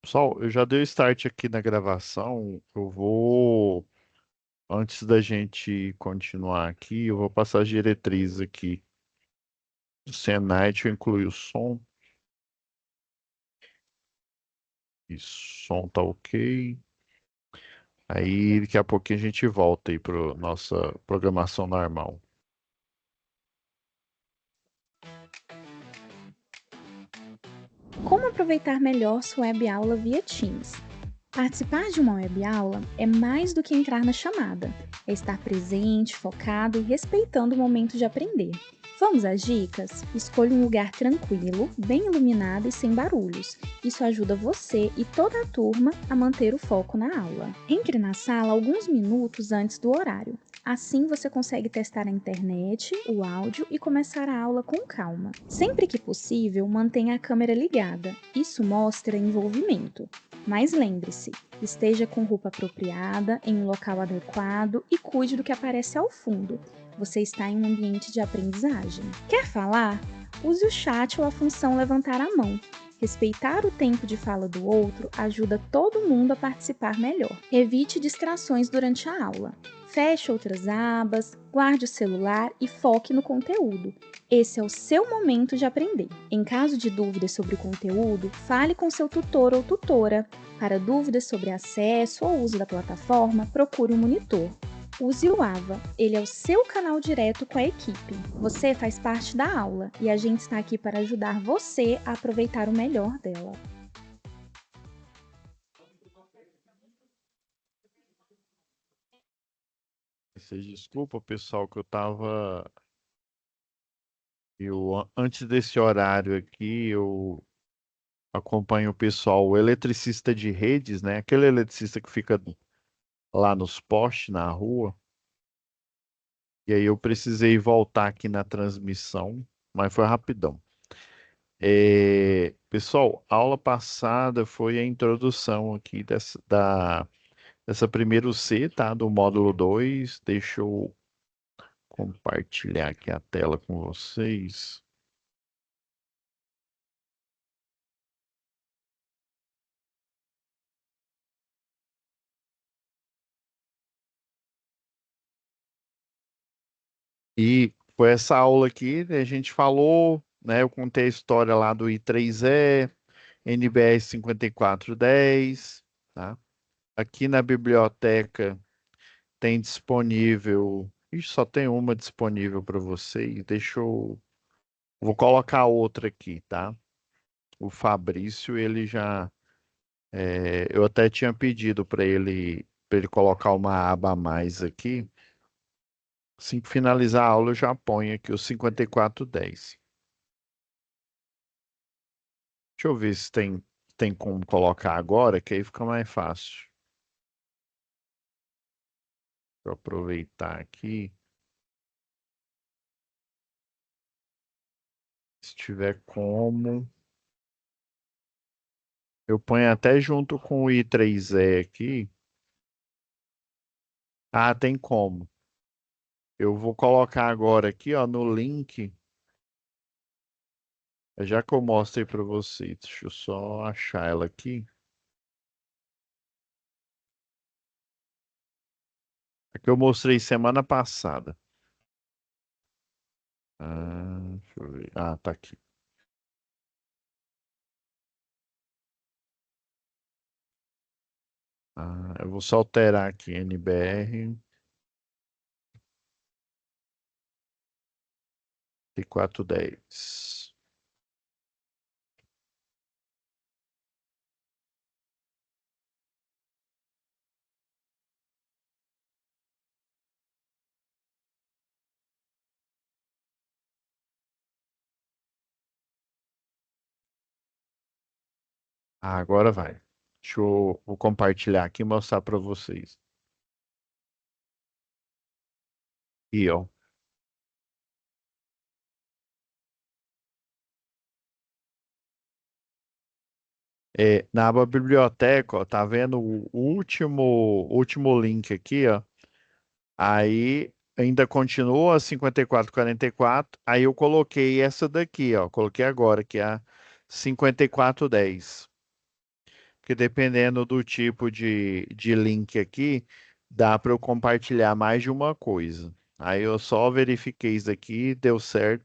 Pessoal, eu já dei o start aqui na gravação. Antes da gente continuar aqui, eu vou passar as diretrizes aqui do Senai. Deixa eu incluir o som. Isso, som tá ok. Aí daqui a pouquinho a gente volta aí para nossa programação normal. Como aproveitar melhor sua web aula via Teams? Participar de uma web aula é mais do que entrar na chamada, é estar presente, focado e respeitando o momento de aprender. Vamos às dicas? Escolha um lugar tranquilo, bem iluminado e sem barulhos. Isso ajuda você e toda a turma a manter o foco na aula. Entre na sala alguns minutos antes do horário. Assim você consegue testar a internet, o áudio e começar a aula com calma. Sempre que possível, mantenha a câmera ligada. Isso mostra envolvimento. Mas lembre-se, esteja com roupa apropriada, em um local adequado e cuide do que aparece ao fundo. Você está em um ambiente de aprendizagem. Quer falar? Use o chat ou a função levantar a mão. Respeitar o tempo de fala do outro ajuda todo mundo a participar melhor. Evite distrações durante a aula. Feche outras abas, guarde o celular e foque no conteúdo. Esse é o seu momento de aprender. Em caso de dúvidas sobre o conteúdo, fale com seu tutor ou tutora. Para dúvidas sobre acesso ou uso da plataforma, procure um monitor. Use o AVA, ele é o seu canal direto com a equipe. Você faz parte da aula e a gente está aqui para ajudar você a aproveitar o melhor dela. Vocês desculpa, pessoal, que antes desse horário aqui, eu acompanho o pessoal, o eletricista de redes, né? Aquele eletricista que fica lá nos postes, na rua. E aí eu precisei voltar aqui na transmissão, mas foi rapidão. Pessoal, a aula passada foi a introdução aqui dessa primeiro C, tá? Do módulo 2. Deixa eu compartilhar aqui a tela com vocês. E foi essa aula aqui, né, a gente falou, né? Eu contei a história lá do I3E, NBS 5410, tá? Aqui na biblioteca tem disponível. Ixi, só tem uma disponível para vocês. Vou colocar outra aqui, tá? O Fabrício, ele já. Eu até tinha pedido para ele colocar uma aba a mais aqui. Assim que finalizar a aula, eu já ponho aqui o 5410. Deixa eu ver se tem como colocar agora, que aí fica mais fácil. Vou aproveitar aqui. Se tiver como. Eu ponho até junto com o I3E aqui. Ah, tem como. Eu vou colocar agora aqui, ó, no link. Já que eu mostrei para vocês, deixa eu só achar ela aqui. É que eu mostrei semana passada. Deixa eu ver. Ah, tá aqui. Eu vou só alterar aqui, NBR e 410. Agora vai. Vou compartilhar aqui e mostrar para vocês. E ó, na aba biblioteca, ó, tá vendo o último link aqui, ó? Aí ainda continua a 5444. Aí eu coloquei essa daqui, ó. Coloquei agora, que é a 5410. porque dependendo do tipo de link aqui, dá para eu compartilhar mais de uma coisa. Aí eu só verifiquei isso aqui, deu certo.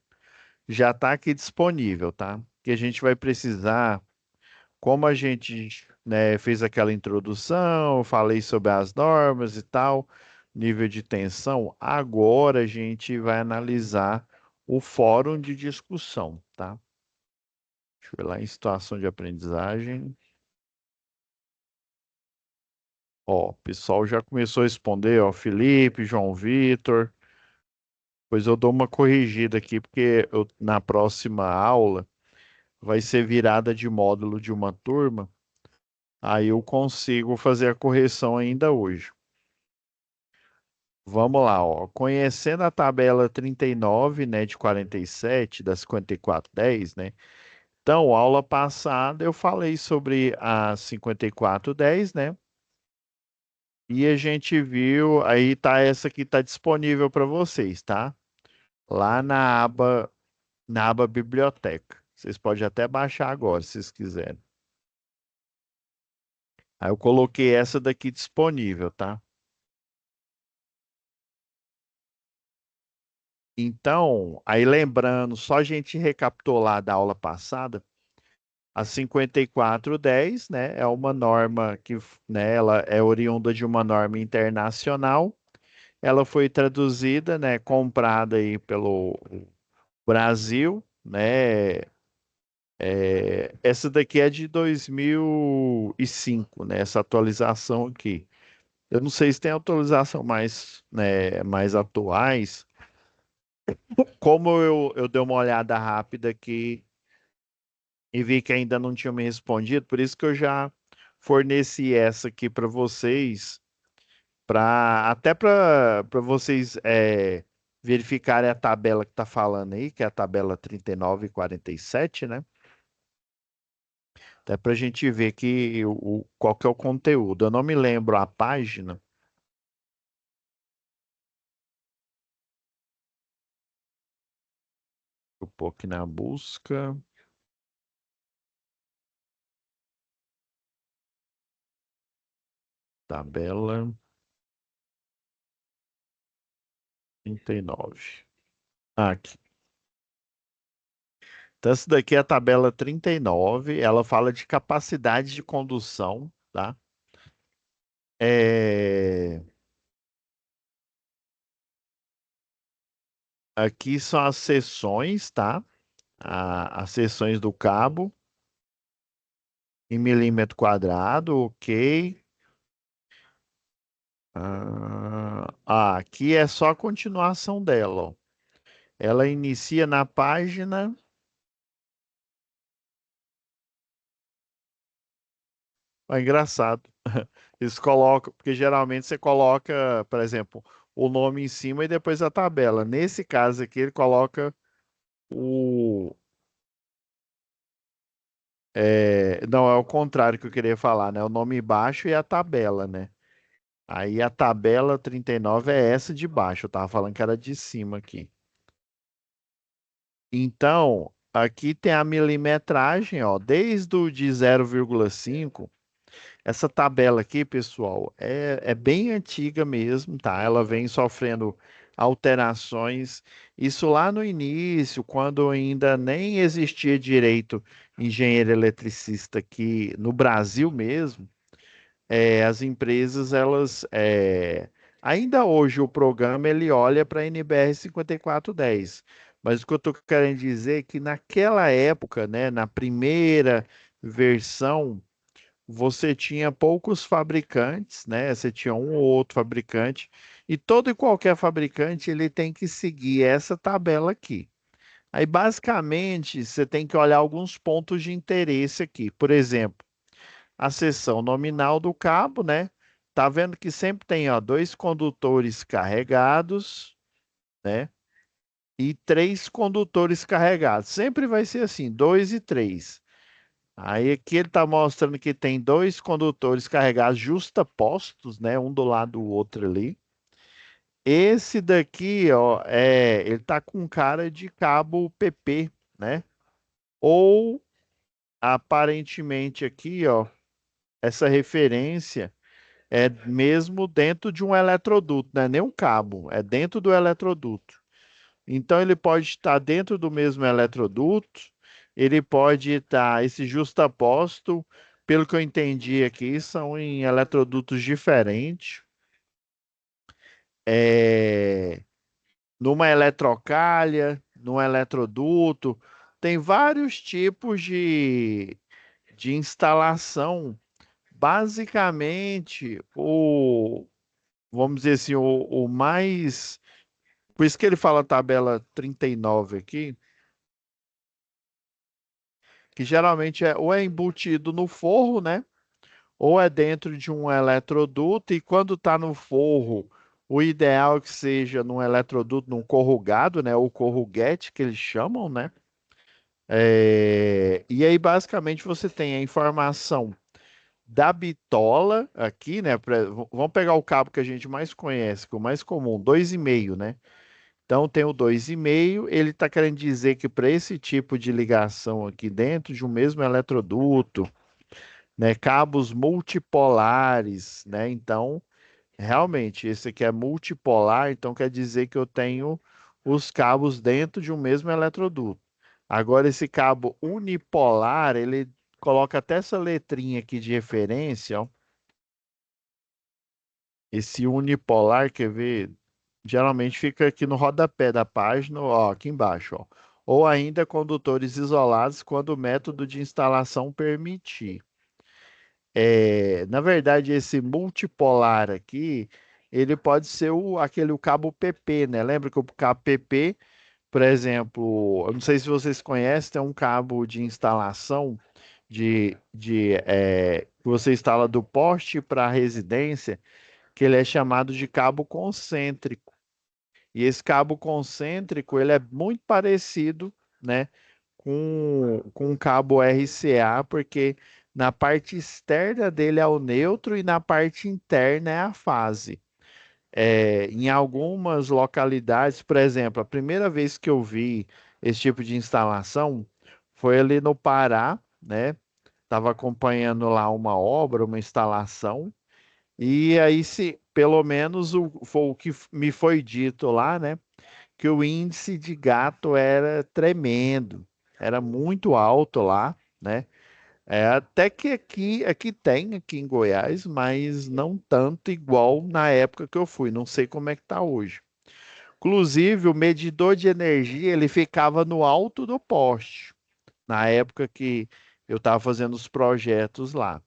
Já está aqui disponível, tá? Que a gente vai precisar, como a gente, né, fez aquela introdução, falei sobre as normas e tal, nível de tensão, agora a gente vai analisar o fórum de discussão, tá? Deixa eu ver lá em situação de aprendizagem. Ó, o pessoal já começou a responder, ó, Felipe, João Vitor. Pois eu dou uma corrigida aqui, porque na próxima aula vai ser virada de módulo de uma turma, aí eu consigo fazer a correção ainda hoje. Vamos lá, ó. Conhecendo a tabela 39, né, de 47, da 5410, né? Então, aula passada eu falei sobre a 5410, né? E a gente viu, aí tá essa que tá disponível para vocês, tá? Lá na aba biblioteca. Vocês podem até baixar agora, se vocês quiserem. Aí eu coloquei essa daqui disponível, tá? Então, aí lembrando, só a gente recapitular da aula passada, a 5410, né, é uma norma que, né, ela é oriunda de uma norma internacional. Ela foi traduzida, né, comprada aí pelo Brasil, né? Essa daqui é de 2005, né? Essa atualização aqui. Eu não sei se tem atualização mais, né, mais atuais. Como eu dei uma olhada rápida aqui e vi que ainda não tinha me respondido, por isso que eu já forneci essa aqui para vocês, até para vocês verificarem a tabela que está falando aí, que é a tabela 39 e 47, né? Até para a gente ver qual que é o conteúdo. Eu não me lembro a página. Vou pôr aqui na busca. Tabela 39. Aqui. Então, essa daqui é a tabela 39. Ela fala de capacidade de condução, tá? É, Aqui são as seções, tá? As seções do cabo em milímetro quadrado, ok. Aqui é só a continuação dela, ó. Ela inicia na página. É engraçado. Eles colocam, porque geralmente você coloca, por exemplo, o nome em cima e depois a tabela. Nesse caso aqui, ele coloca o. Não, é o contrário que eu queria falar, né? O nome embaixo e a tabela, né? Aí a tabela 39 é essa de baixo. Eu tava falando que era de cima aqui. Então, aqui tem a milimetragem, ó, desde o de 0,5. Essa tabela aqui, pessoal, é bem antiga mesmo, tá? Ela vem sofrendo alterações. Isso lá no início, quando ainda nem existia direito engenheiro eletricista aqui no Brasil mesmo, as empresas, ainda hoje o programa ele olha para a NBR 5410. Mas o que eu estou querendo dizer é que naquela época, né, na primeira versão, você tinha poucos fabricantes, né? Você tinha um ou outro fabricante, e todo e qualquer fabricante ele tem que seguir essa tabela aqui. Aí, basicamente, você tem que olhar alguns pontos de interesse aqui. Por exemplo, a seção nominal do cabo, né? Tá vendo que sempre tem, ó, dois condutores carregados, né? E três condutores carregados. Sempre vai ser assim, dois e três. Aí aqui ele está mostrando que tem dois condutores carregados justapostos, né? Um do lado do outro ali. Esse daqui, ó, ele tá com cara de cabo PP, né? Ou aparentemente aqui, ó. essa referência é mesmo dentro de um eletroduto, não é nem um cabo, é dentro do eletroduto. Então ele pode estar dentro do mesmo eletroduto, ele pode estar, esse justaposto, pelo que eu entendi aqui, são em eletrodutos diferentes. É, numa eletrocalha, num eletroduto, tem vários tipos de instalação. Basicamente, vamos dizer assim, o mais. Por isso que ele fala tabela 39 aqui, que geralmente ou é embutido no forro, né? Ou é dentro de um eletroduto, e quando está no forro, o ideal é que seja num eletroduto, num corrugado, né? Ou corruguete, que eles chamam, né? E aí, basicamente, você tem a informação da bitola aqui, né? Vamos pegar o cabo que a gente mais conhece, que é o mais comum, 2,5, né? Então tem o 2,5, ele está querendo dizer que para esse tipo de ligação aqui dentro de um mesmo eletroduto, né? Cabos multipolares, né? Então, realmente, esse aqui é multipolar, então quer dizer que eu tenho os cabos dentro de um mesmo eletroduto. Agora, esse cabo unipolar, ele coloca até essa letrinha aqui de referência, ó. Esse unipolar, quer ver? Geralmente fica aqui no rodapé da página, ó, aqui embaixo, ó. Ou ainda condutores isolados quando o método de instalação permitir. Na verdade, esse multipolar aqui, ele pode ser o cabo PP, né? Lembra que o cabo PP, por exemplo, eu não sei se vocês conhecem, tem um cabo de instalação que você instala do poste para a residência, que ele é chamado de cabo concêntrico. E esse cabo concêntrico, ele é muito parecido, né, com um cabo RCA, porque na parte externa dele é o neutro e na parte interna é a fase. Em algumas localidades, por exemplo, a primeira vez que eu vi esse tipo de instalação foi ali no Pará, né? Estava acompanhando lá uma obra, uma instalação, e aí se pelo menos foi o que me foi dito lá, né? Que o índice de gato era tremendo, era muito alto lá, né? Até que aqui tem, aqui em Goiás, mas não tanto igual na época que eu fui. Não sei como é que tá hoje. Inclusive, o medidor de energia, ele ficava no alto do poste, na época que eu estava fazendo os projetos lá.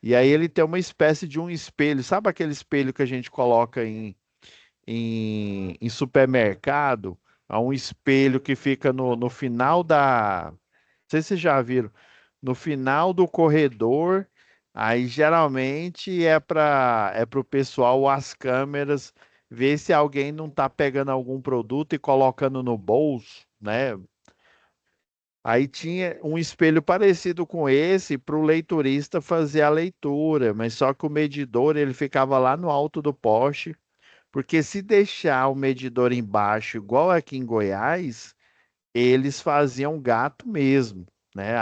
E aí ele tem uma espécie de um espelho, sabe aquele espelho que a gente coloca em supermercado? Há um espelho que fica no final da. Não sei se vocês já viram, no final do corredor. Aí geralmente é para o pessoal, as câmeras, ver se alguém não está pegando algum produto e colocando no bolso, né? Aí tinha um espelho parecido com esse para o leiturista fazer a leitura, mas só que o medidor ele ficava lá no alto do poste, porque se deixar o medidor embaixo, igual aqui em Goiás, eles faziam gato mesmo, né?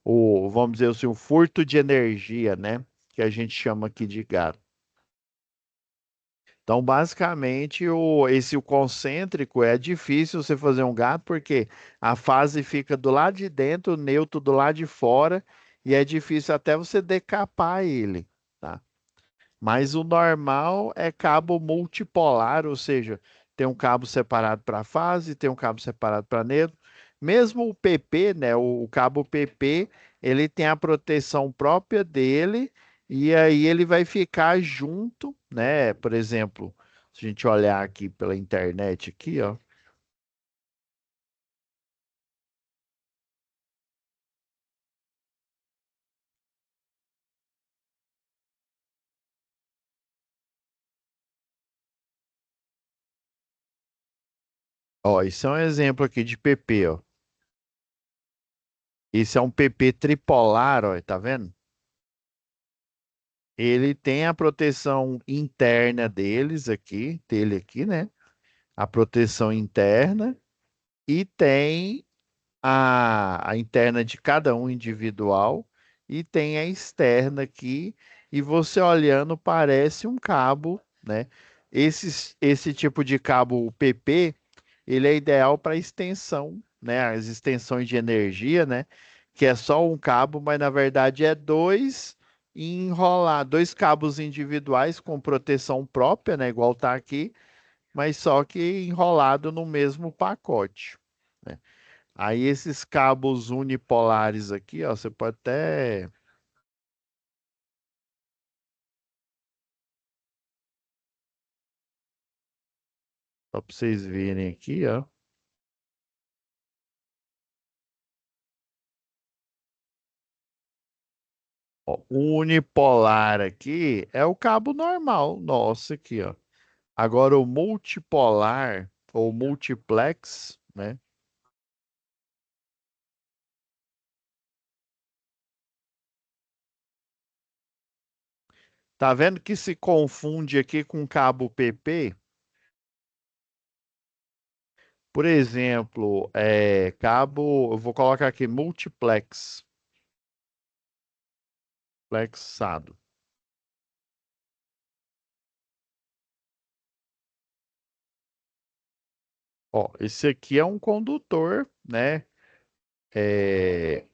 Vamos dizer assim, o furto de energia, né? Que a gente chama aqui de gato. Então, basicamente, o concêntrico é difícil você fazer um gato, porque a fase fica do lado de dentro, o neutro do lado de fora, e é difícil até você decapar ele, tá? Mas o normal é cabo multipolar, ou seja, tem um cabo separado para fase, tem um cabo separado para neutro. Mesmo o PP, né, o cabo PP, ele tem a proteção própria dele e aí ele vai ficar junto, né? Por exemplo, se a gente olhar aqui pela internet aqui, ó, isso é um exemplo aqui de PP, ó. Esse é um PP tripolar, ó, tá vendo? Ele tem a proteção interna dele aqui, né? A proteção interna e tem a interna de cada um individual e tem a externa aqui, e você olhando parece um cabo, né? Esse tipo de cabo PP, ele é ideal para extensão, né? As extensões de energia, né? Que é só um cabo, mas na verdade é dois cabos individuais com proteção própria, né? Igual tá aqui, mas só que enrolado no mesmo pacote, né? Aí esses cabos unipolares aqui, ó, você pode até, só para vocês verem aqui, ó. Ó, o unipolar aqui é o cabo normal, nosso aqui, ó. Agora o multipolar ou multiplex, né? Tá vendo que se confunde aqui com cabo PP? Por exemplo, cabo, eu vou colocar aqui multiplex, plexado. Ó, esse aqui é um condutor, né? É,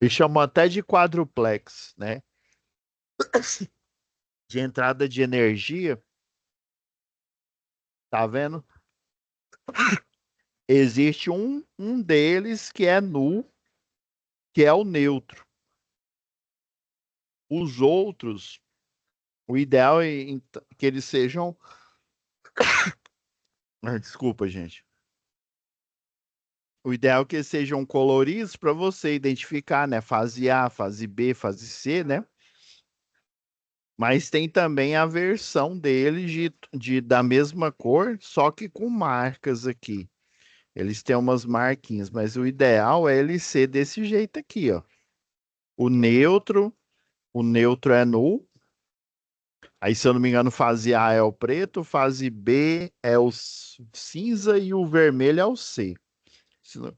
eles chamam até de quadruplex, né? De entrada de energia, tá vendo? Existe um deles que é nulo, que é o neutro. Os outros, o ideal é que eles sejam. Desculpa, gente. O ideal é que eles sejam coloridos para você identificar, né? Fase A, fase B, fase C, né? Mas tem também a versão deles da mesma cor, só que com marcas aqui. Eles têm umas marquinhas, mas o ideal é ele ser desse jeito aqui, ó. O neutro, o neutro é nulo. Aí, se eu não me engano, fase A é o preto, fase B é o cinza e o vermelho é o C. Se não,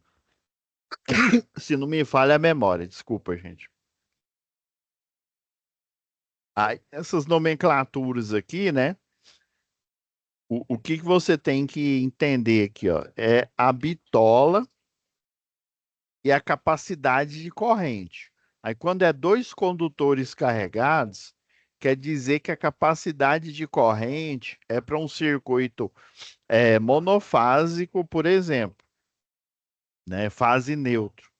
se não me falha a memória, desculpa, gente. Aí, essas nomenclaturas aqui, né? O que que você tem que entender aqui, ó? É a bitola e a capacidade de corrente. Aí, quando é dois condutores carregados, quer dizer que a capacidade de corrente é para um circuito monofásico, por exemplo, né? Fase neutro.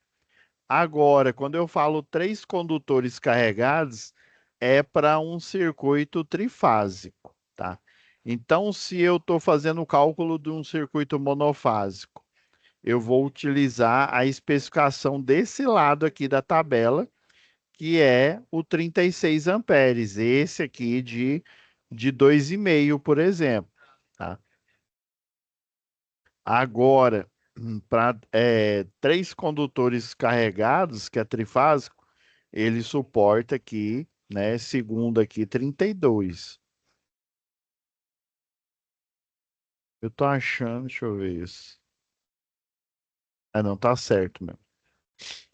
Agora, quando eu falo três condutores carregados, é para um circuito trifásico, tá? Então, se eu estou fazendo o cálculo de um circuito monofásico, eu vou utilizar a especificação desse lado aqui da tabela, que é o 36 amperes, esse aqui de 2,5, por exemplo, tá? Agora, para três condutores carregados, que é trifásico, ele suporta aqui, né, segundo aqui, 32. Eu tô achando, deixa eu ver isso. Ah, não, tá certo mesmo.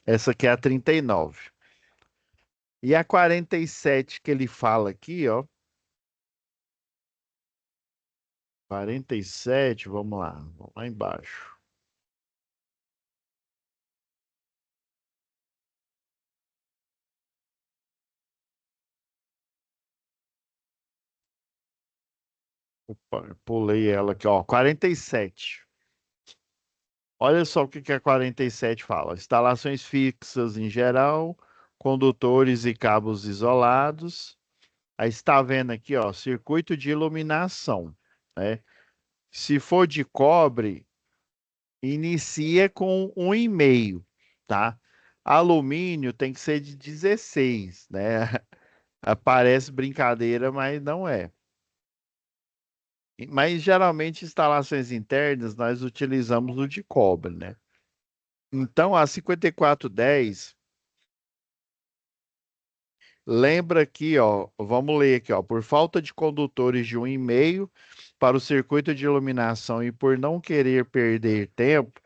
Essa aqui é a 39. E a 47 que ele fala aqui, ó, 47, vamos lá embaixo. Opa, eu pulei ela aqui, ó, 47. Olha só o que que a 47 fala. Instalações fixas em geral, condutores e cabos isolados. Aí está vendo aqui, ó, circuito de iluminação, né? Se for de cobre, inicia com 1,5, tá? Alumínio tem que ser de 16, né? Parece brincadeira, mas não é. Mas geralmente instalações internas nós utilizamos o de cobre, né? Então a 5410 lembra aqui, ó, vamos ler aqui, ó, por falta de condutores de 1,5 para o circuito de iluminação e por não querer perder tempo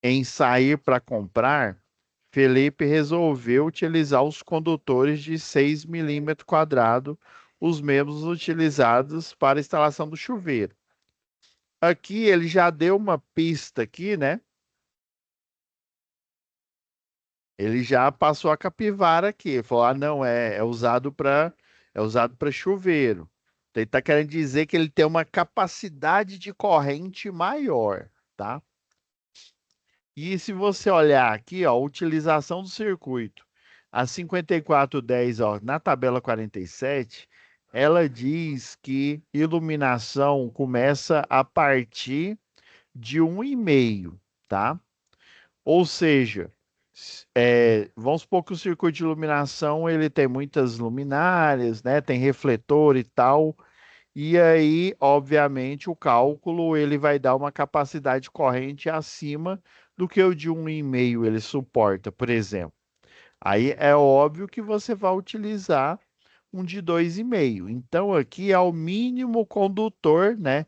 em sair para comprar, Felipe resolveu utilizar os condutores de 6 milímetros quadrado, os mesmos utilizados para a instalação do chuveiro. Aqui ele já deu uma pista aqui, né? Ele já passou a capivara aqui. Ele falou: "Ah, não, é usado para chuveiro". Então, ele está querendo dizer que ele tem uma capacidade de corrente maior, tá? E se você olhar aqui, ó, utilização do circuito, a 5410, ó, na tabela 47, ela diz que iluminação começa a partir de 1,5, tá? Ou seja, vamos supor que o circuito de iluminação ele tem muitas luminárias, né? Tem refletor e tal. E aí, obviamente, o cálculo ele vai dar uma capacidade corrente acima do que o de 1,5 ele suporta, por exemplo. Aí é óbvio que você vai utilizar um de 2,5. Então aqui é o mínimo condutor, né?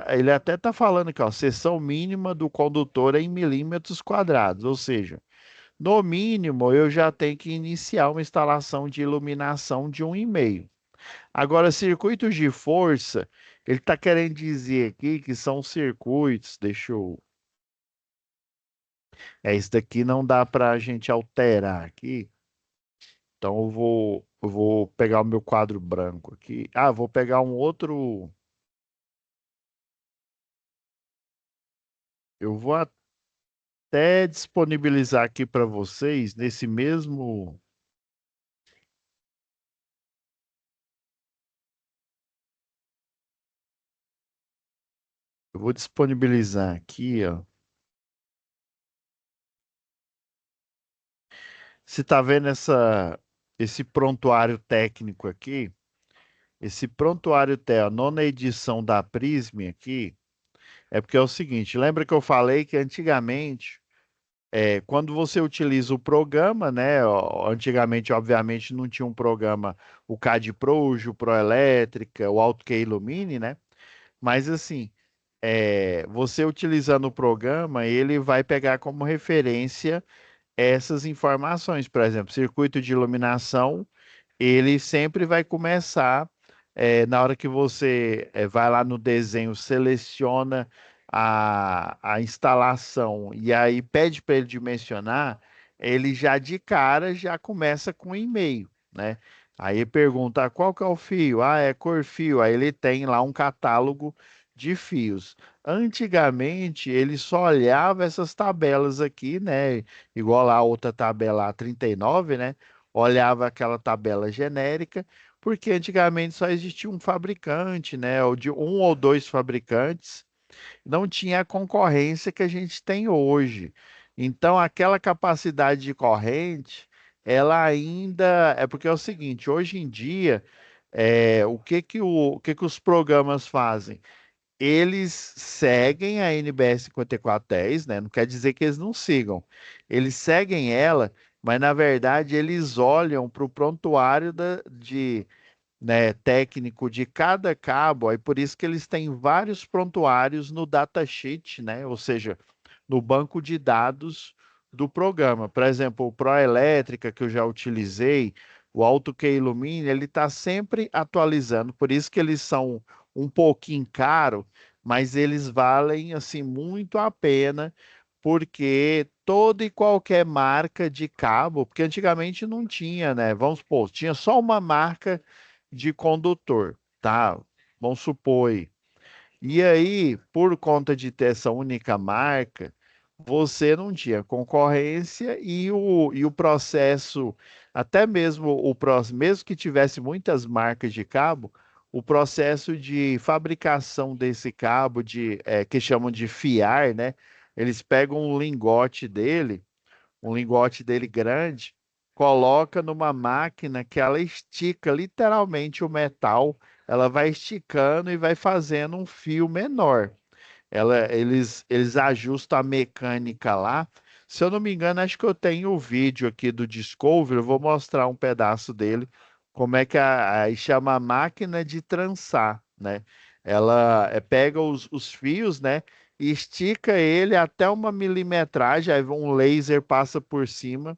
Ele até está falando aqui, ó, seção mínima do condutor é em milímetros quadrados, ou seja, no mínimo eu já tenho que iniciar uma instalação de iluminação de 1,5. Agora, circuitos de força, ele está querendo dizer aqui que são circuitos. Deixa eu. Isso daqui não dá para a gente alterar aqui. Então, eu vou pegar o meu quadro branco aqui. Ah, vou pegar um outro. Eu vou até disponibilizar aqui para vocês nesse mesmo. Eu vou disponibilizar aqui, ó. Você está vendo esse prontuário técnico aqui? Esse prontuário técnico, a nona edição da Prism aqui. É porque é o seguinte, lembra que eu falei que antigamente, quando você utiliza o programa, né? Antigamente, obviamente, não tinha um programa, o CAD Pro, o Proelétrica, o AutoCAD Illumine, né? Mas assim, você utilizando o programa, ele vai pegar como referência essas informações. Por exemplo, circuito de iluminação ele sempre vai começar, na hora que você vai lá no desenho, seleciona a instalação e aí pede para ele dimensionar, ele já de cara já começa com um e-mail, né? Aí pergunta: qual que é o fio? Ah, é cor fio. Aí ele tem lá um catálogo de fios. Antigamente ele só olhava essas tabelas aqui, né? Igual lá a outra tabela a 39, né? Olhava aquela tabela genérica, porque antigamente só existia um fabricante, né? Ou de um ou dois fabricantes, não tinha a concorrência que a gente tem hoje. Então, aquela capacidade de corrente, ela ainda é porque é o seguinte, hoje em dia, o que que os programas fazem? Eles seguem a NBR 5410, né? Não quer dizer que eles não sigam. Eles seguem ela, mas na verdade eles olham para o prontuário né, técnico de cada cabo, aí por isso que eles têm vários prontuários no datasheet, né? Ou seja, no banco de dados do programa. Por exemplo, o Proelétrica, que eu já utilizei, o AutoCAD Illumine, ele está sempre atualizando, por isso que eles são um pouquinho caros, mas eles valem assim muito a pena, porque toda e qualquer marca de cabo, porque antigamente não tinha, né? Vamos supor, tinha só uma marca de condutor, tá? Vamos supor aí. E aí, por conta de ter essa única marca, você não tinha concorrência e o processo, até mesmo mesmo que tivesse muitas marcas de cabo, o processo de fabricação desse cabo, que chamam de fiar, né? Eles pegam um lingote dele grande, coloca numa máquina que ela estica literalmente o metal, ela vai esticando e vai fazendo um fio menor. Eles ajustam a mecânica lá. Se eu não me engano, acho que eu tenho o vídeo aqui do Discovery, eu vou mostrar um pedaço dele, como é que aí chama a máquina de trançar, né? Ela pega os fios, né? estica ele até uma milimetragem, aí um laser passa por cima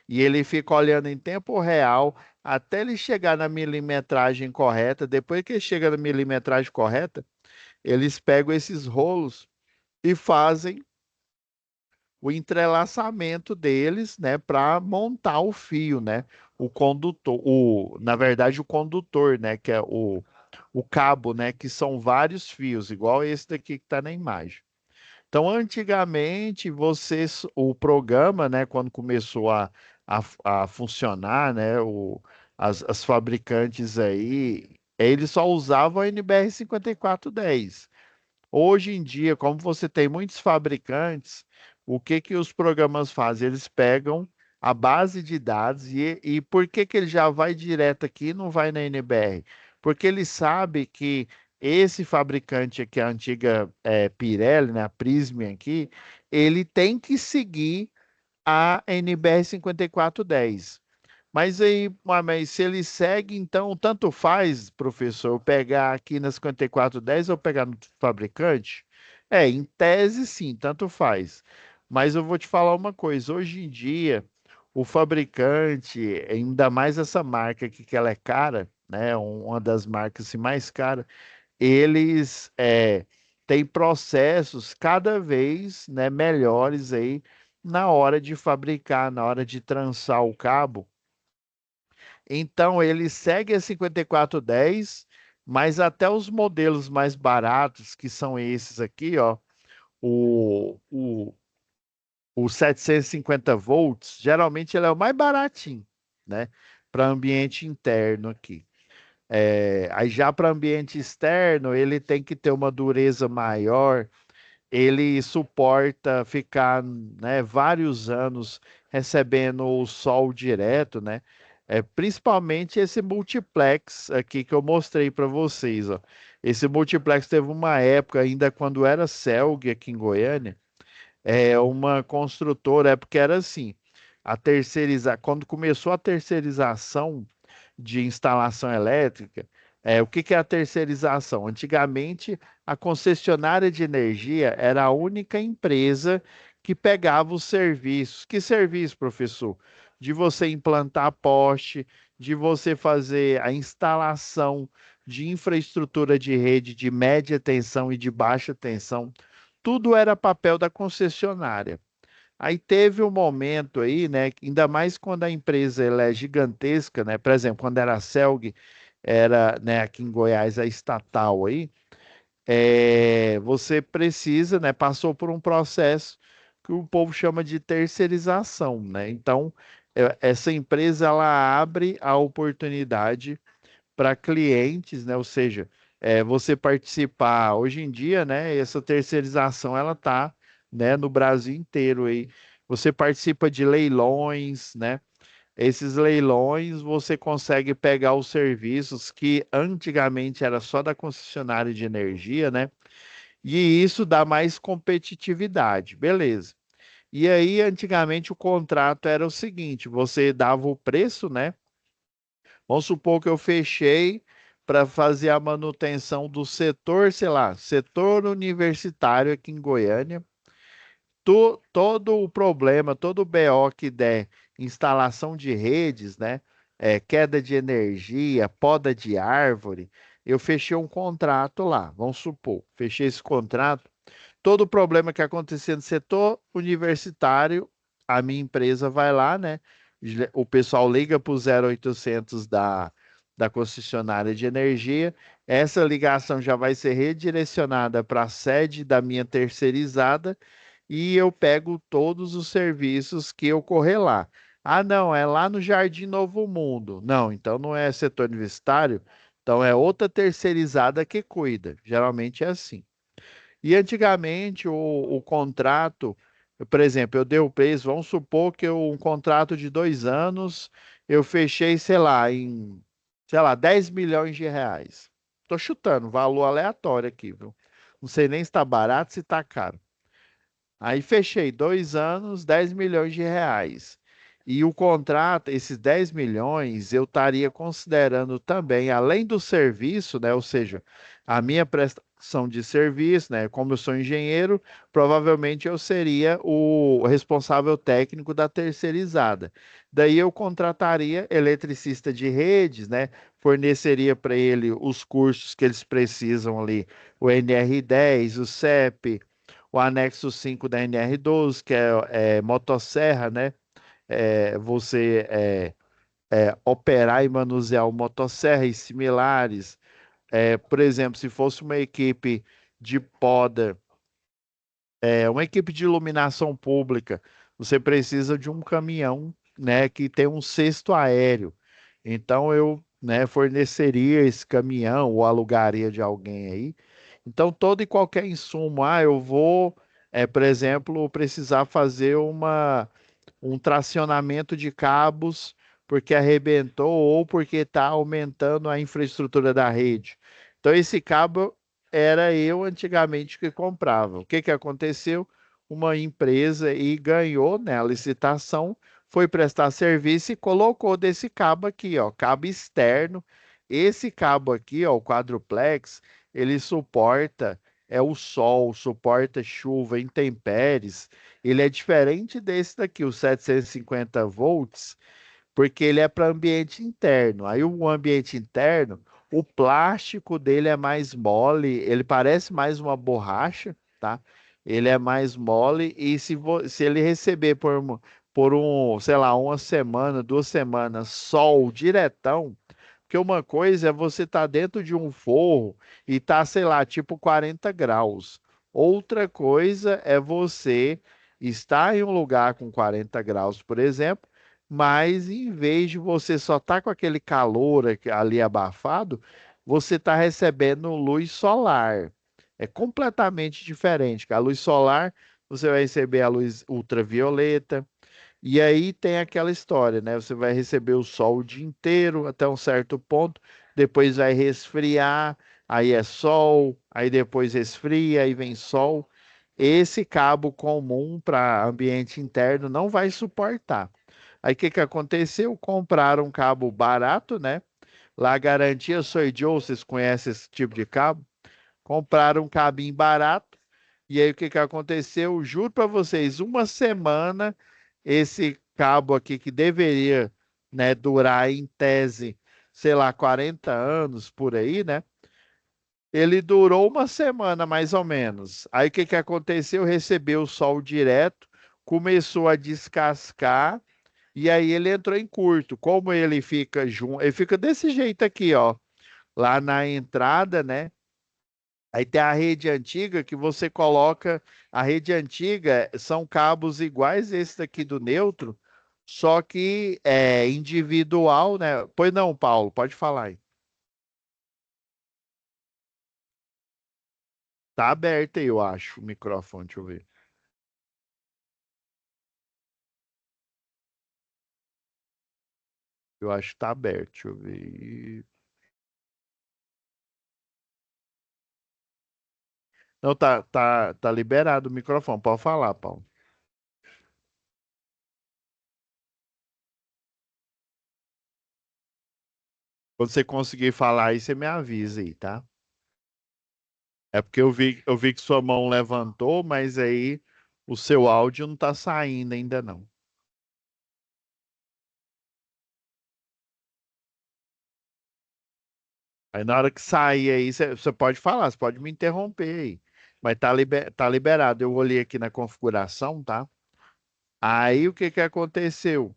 e ele fica olhando em tempo real até ele chegar na milimetragem correta. Depois que ele chega na milimetragem correta, eles pegam esses rolos e fazem o entrelaçamento deles, né, para montar o fio, né, o condutor, na verdade o condutor, né, que é o cabo, né, que são vários fios, igual esse daqui que está na imagem. Então, antigamente, o programa, né, quando começou a funcionar, né, as fabricantes aí, eles só usavam a NBR 5410. Hoje em dia, como você tem muitos fabricantes, o que que os programas fazem? Eles pegam a base de dados e por que que ele já vai direto aqui e não vai na NBR? Porque ele sabe que esse fabricante aqui, a antiga Pirelli, né, a Prysmian aqui, ele tem que seguir a NBR 5410. Mas aí, mas se ele segue, então tanto faz, professor, eu pegar aqui na 5410 ou pegar no fabricante? É, em tese sim, tanto faz. Mas eu vou te falar uma coisa, hoje em dia, o fabricante, ainda mais essa marca aqui que ela é cara, né, uma das marcas assim, mais caras, eles têm processos cada vez, né, melhores aí na hora de fabricar, na hora de trançar o cabo. Então ele segue a 5410, mas até os modelos mais baratos, que são esses aqui, ó, o, o, o 750 volts, geralmente ele é o mais baratinho, né? Para ambiente interno aqui. Aí já para ambiente externo, ele tem que ter uma dureza maior, ele suporta ficar, né, vários anos recebendo o sol direto, né? Principalmente esse multiplex aqui que eu mostrei para vocês, ó. Esse multiplex teve uma época, ainda quando era Celg aqui em Goiânia, uma construtora, é porque era assim, quando começou a terceirização de instalação elétrica, o que que é a terceirização? Antigamente, a concessionária de energia era a única empresa que pegava os serviços. Que serviço, professor? De você implantar poste, de você fazer a instalação de infraestrutura de rede de média tensão e de baixa tensão. Tudo era papel da concessionária. Aí teve um momento aí, né, ainda mais quando a empresa ela é gigantesca, né? Por exemplo, quando era a Celg, era, né, aqui em Goiás a estatal aí, você precisa, né, passou por um processo que o povo chama de terceirização, né? Então, essa empresa ela abre a oportunidade para clientes, né? Ou seja, você participar hoje em dia, né? Essa terceirização ela tá, né, no Brasil inteiro aí. Você participa de leilões, né? Esses leilões você consegue pegar os serviços que antigamente era só da concessionária de energia, né? E isso dá mais competitividade, beleza. E aí, antigamente, o contrato era o seguinte: você dava o preço, né? Vamos supor que eu fechei para fazer a manutenção do setor, sei lá, setor universitário aqui em Goiânia. Todo o problema, todo o BO que der, instalação de redes, né? Queda de energia, poda de árvore, eu fechei um contrato lá. Vamos supor, fechei esse contrato. Todo o problema que acontecer no setor universitário, a minha empresa vai lá, né? O pessoal liga para o 0800 da concessionária de energia. Essa ligação já vai ser redirecionada para a sede da minha terceirizada e eu pego todos os serviços que ocorrer lá. Ah, não, é lá no Jardim Novo Mundo. Não, então não é setor universitário, então é outra terceirizada que cuida. Geralmente é assim. E antigamente o contrato, por exemplo, eu dei o preço, vamos supor que um contrato de 2 anos eu fechei, sei lá, sei lá, 10 milhões de reais. Tô chutando, valor aleatório aqui, viu? Não sei nem se está barato, se está caro. Aí fechei 2 anos, 10 milhões de reais. E o contrato, esses 10 milhões, eu estaria considerando também, além do serviço, né? Ou seja, a minha prestação de serviço, né? Como eu sou engenheiro, provavelmente eu seria o responsável técnico da terceirizada. Daí eu contrataria eletricista de redes, né? Forneceria para ele os cursos que eles precisam ali, o NR10, o CEP, o anexo 5 da NR12, que é motosserra, né? Você operar e manusear o motosserra e similares. Por exemplo, se fosse uma equipe de poda, uma equipe de iluminação pública, você precisa de um caminhão, né, que tem um cesto aéreo. Então eu, né, forneceria esse caminhão ou alugaria de alguém aí. Então todo e qualquer insumo, eu vou, por exemplo, precisar fazer um tracionamento de cabos porque arrebentou ou porque está aumentando a infraestrutura da rede. Então, esse cabo era eu antigamente que comprava. O que que aconteceu? Uma empresa e ganhou, né, a licitação, foi prestar serviço e colocou desse cabo aqui, ó, cabo externo. Esse cabo aqui, ó, o quadruplex, ele suporta o sol, suporta chuva, intempéries. Ele é diferente desse daqui, o 750 volts, porque ele é para ambiente interno. Aí o ambiente interno, o plástico dele é mais mole, ele parece mais uma borracha, tá? Ele é mais mole e se ele receber por sei lá, uma semana, 2 semanas, sol diretão, porque uma coisa é você estar dentro de um forro e tá, sei lá, tipo 40 graus. Outra coisa é você estar em um lugar com 40 graus, por exemplo, mas em vez de você só estar com aquele calor ali abafado, você está recebendo luz solar. É completamente diferente. A luz solar, você vai receber a luz ultravioleta, e aí tem aquela história, né? Você vai receber o sol o dia inteiro até um certo ponto, depois vai resfriar, aí é sol, aí depois resfria, aí vem sol. Esse cabo comum para ambiente interno não vai suportar. Aí o que que aconteceu? Compraram um cabo barato, né? Lá a garantia Soy Joe, vocês conhecem esse tipo de cabo? Compraram um cabinho barato. E aí o que que aconteceu? Juro para vocês, uma semana esse cabo aqui que deveria, né, durar em tese, sei lá, 40 anos por aí, né? Ele durou uma semana mais ou menos. Aí o que que aconteceu? Recebeu o sol direto, começou a descascar e aí ele entrou em curto. Como ele fica junto, ele fica desse jeito aqui, ó, lá na entrada, né? Aí tem a rede antiga que você coloca. A rede antiga são cabos iguais esse daqui do neutro, só que é individual, né? Pois não, Paulo, pode falar aí. Tá aberto aí, eu acho, o microfone, deixa eu ver. Eu acho que tá aberto, deixa eu ver. Não, tá liberado o microfone, pode falar, Paulo. Quando você conseguir falar aí, você me avisa aí, tá? É porque eu vi que sua mão levantou, mas aí o seu áudio não tá saindo ainda não. Aí na hora que sair aí, você pode falar, você pode me interromper aí. Mas tá liberado. Eu olhei aqui na configuração, tá? Aí o que que aconteceu?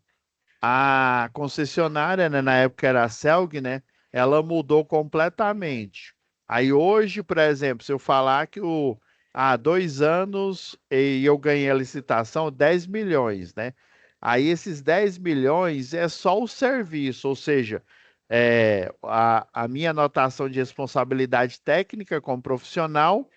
A concessionária, né, na época era a Celg, né? Ela mudou completamente. Aí hoje, por exemplo, se eu falar que há 2 anos e eu ganhei a licitação 10 milhões, né? Aí esses 10 milhões é só o serviço, ou seja, a minha anotação de responsabilidade técnica como profissional